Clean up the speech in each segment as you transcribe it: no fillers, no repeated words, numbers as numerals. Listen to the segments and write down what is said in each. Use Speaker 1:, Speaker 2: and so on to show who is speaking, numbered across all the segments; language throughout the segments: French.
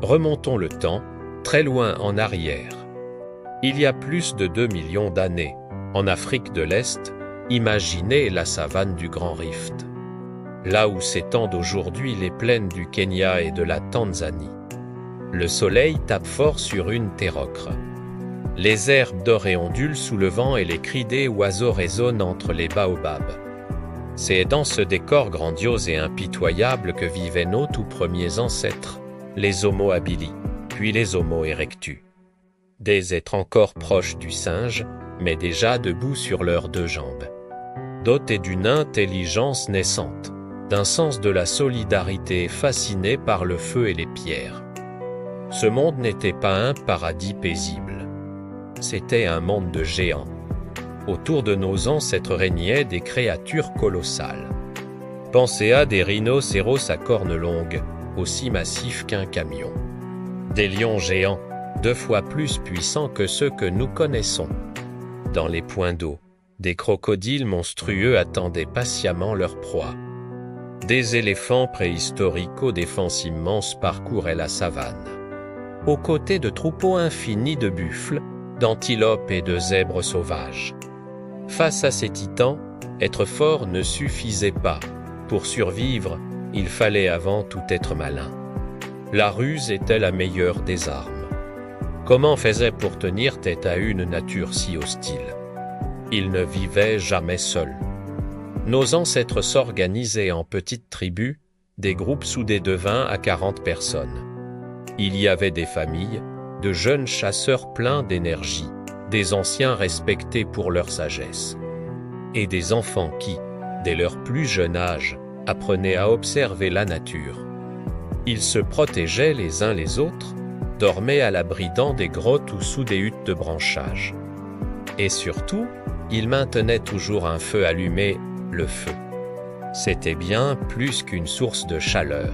Speaker 1: Remontons le temps, très loin en arrière. Il y a plus de 2 millions d'années, en Afrique de l'Est, imaginez la savane du Grand Rift. Là où s'étendent aujourd'hui les plaines du Kenya et de la Tanzanie. Le soleil tape fort sur une terre ocre. Les herbes dorées ondulent sous le vent et les cris des oiseaux résonnent entre les baobabs. C'est dans ce décor grandiose et impitoyable que vivaient nos tout premiers ancêtres, les Homo habilis, puis les Homo erectus. Des êtres encore proches du singe, mais déjà debout sur leurs 2 jambes. Dotés d'une intelligence naissante, d'un sens de la solidarité fascinés par le feu et les pierres. Ce monde n'était pas un paradis paisible. C'était un monde de géants. Autour de nos ancêtres régnaient des créatures colossales. Pensez à des rhinocéros à cornes longues, aussi massifs qu'un camion. Des lions géants, 2 fois plus puissants que ceux que nous connaissons. Dans les points d'eau, des crocodiles monstrueux attendaient patiemment leur proie. Des éléphants préhistoriques aux défenses immenses parcouraient la savane. Aux côtés de troupeaux infinis de buffles, d'antilopes et de zèbres sauvages. Face à ces titans, être fort ne suffisait pas. Pour survivre, il fallait avant tout être malin. La ruse était la meilleure des armes. Comment faisaient pour tenir tête à une nature si hostile? Ils ne vivaient jamais seuls. Nos ancêtres s'organisaient en petites tribus, des groupes soudés de 20 à 40 personnes. Il y avait des familles, de jeunes chasseurs pleins d'énergie, des anciens respectés pour leur sagesse, et des enfants qui, dès leur plus jeune âge, apprenaient à observer la nature. Ils se protégeaient les uns les autres, dormaient à l'abri dans des grottes ou sous des huttes de branchage. Et surtout, ils maintenaient toujours un feu allumé, le feu. C'était bien plus qu'une source de chaleur.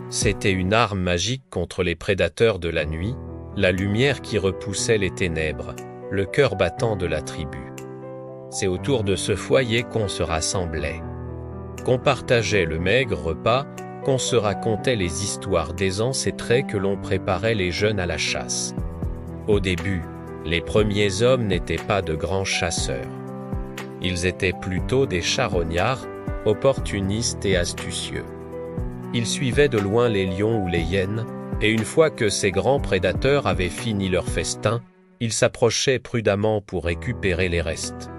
Speaker 1: C'était une arme magique contre les prédateurs de la nuit, la lumière qui repoussait les ténèbres, le cœur battant de la tribu. C'est autour de ce foyer qu'on se rassemblait, qu'on partageait le maigre repas, qu'on se racontait les histoires des ancêtres que l'on préparait les jeunes à la chasse. Au début, les premiers hommes n'étaient pas de grands chasseurs. Ils étaient plutôt des charognards, opportunistes et astucieux. Ils suivaient de loin les lions ou les hyènes, et une fois que ces grands prédateurs avaient fini leur festin, ils s'approchaient prudemment pour récupérer les restes.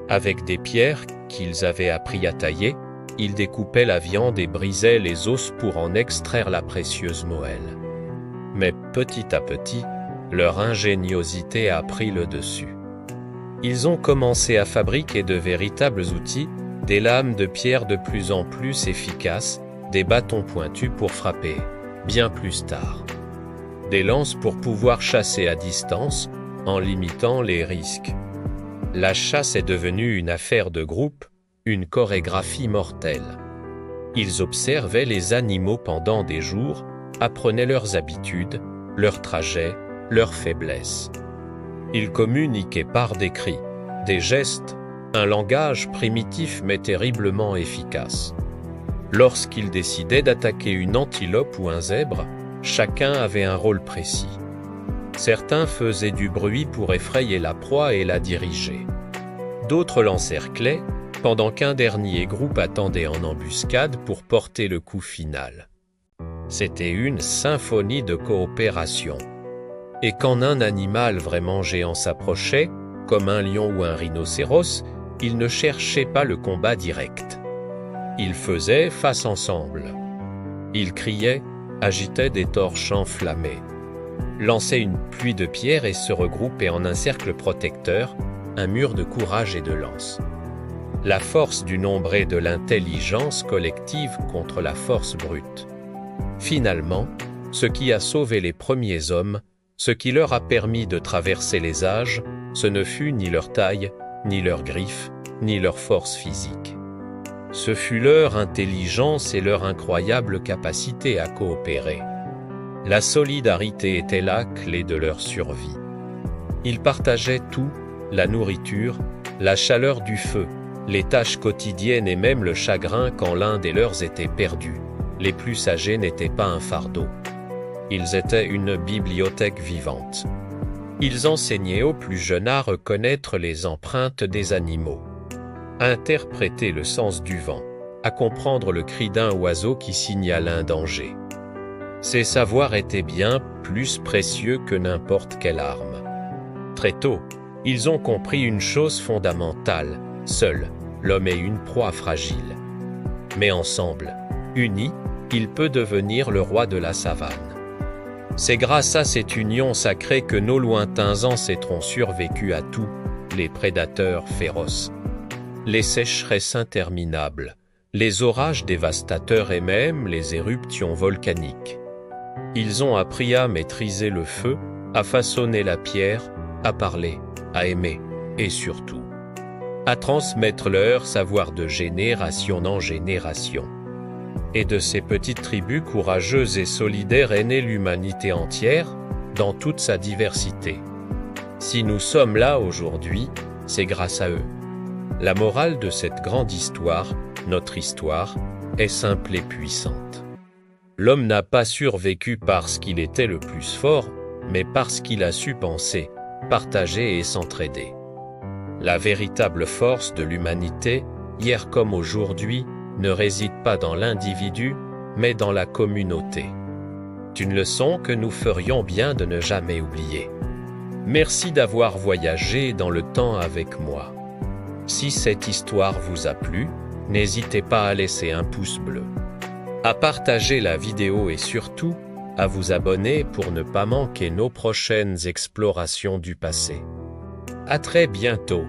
Speaker 1: Avec des pierres qu'ils avaient appris à tailler, ils découpaient la viande et brisaient les os pour en extraire la précieuse moelle. Mais petit à petit, leur ingéniosité a pris le dessus. Ils ont commencé à fabriquer de véritables outils, des lames de pierre de plus en plus efficaces, des bâtons pointus pour frapper, bien plus tard. Des lances pour pouvoir chasser à distance, en limitant les risques. La chasse est devenue une affaire de groupe, une chorégraphie mortelle. Ils observaient les animaux pendant des jours, apprenaient leurs habitudes, leurs trajets, leurs faiblesses. Ils communiquaient par des cris, des gestes, un langage primitif mais terriblement efficace. Lorsqu'ils décidaient d'attaquer une antilope ou un zèbre, chacun avait un rôle précis. Certains faisaient du bruit pour effrayer la proie et la diriger. D'autres l'encerclaient, pendant qu'un dernier groupe attendait en embuscade pour porter le coup final. C'était une symphonie de coopération. Et quand un animal vraiment géant s'approchait, comme un lion ou un rhinocéros, ils ne cherchaient pas le combat direct. Ils faisaient face ensemble. Ils criaient, agitaient des torches enflammées, lançaient une pluie de pierres et se regroupaient en un cercle protecteur, un mur de courage et de lance. La force du nombre et de l'intelligence collective contre la force brute. Finalement, ce qui a sauvé les premiers hommes, ce qui leur a permis de traverser les âges, ce ne fut ni leur taille, ni leurs griffes, ni leur force physique. Ce fut leur intelligence et leur incroyable capacité à coopérer. La solidarité était la clé de leur survie. Ils partageaient tout, la nourriture, la chaleur du feu, les tâches quotidiennes et même le chagrin quand l'un des leurs était perdu. Les plus âgés n'étaient pas un fardeau. Ils étaient une bibliothèque vivante. Ils enseignaient aux plus jeunes à reconnaître les empreintes des animaux, à interpréter le sens du vent, à comprendre le cri d'un oiseau qui signale un danger. Ces savoirs étaient bien plus précieux que n'importe quelle arme. Très tôt, ils ont compris une chose fondamentale: seul, l'homme est une proie fragile. Mais ensemble, unis, il peut devenir le roi de la savane. C'est grâce à cette union sacrée que nos lointains ancêtres ont survécu à tous les prédateurs féroces, les sécheresses interminables, les orages dévastateurs et même les éruptions volcaniques. Ils ont appris à maîtriser le feu, à façonner la pierre, à parler, à aimer et surtout à transmettre leur savoir de génération en génération. Et de ces petites tribus courageuses et solidaires est née l'humanité entière, dans toute sa diversité. Si nous sommes là aujourd'hui, c'est grâce à eux. La morale de cette grande histoire, notre histoire, est simple et puissante. L'homme n'a pas survécu parce qu'il était le plus fort, mais parce qu'il a su penser, partager et s'entraider. La véritable force de l'humanité, hier comme aujourd'hui, ne réside pas dans l'individu, mais dans la communauté. C'est une leçon que nous ferions bien de ne jamais oublier. Merci d'avoir voyagé dans le temps avec moi. Si cette histoire vous a plu, n'hésitez pas à laisser un pouce bleu, à partager la vidéo et surtout, à vous abonner pour ne pas manquer nos prochaines explorations du passé. À très bientôt.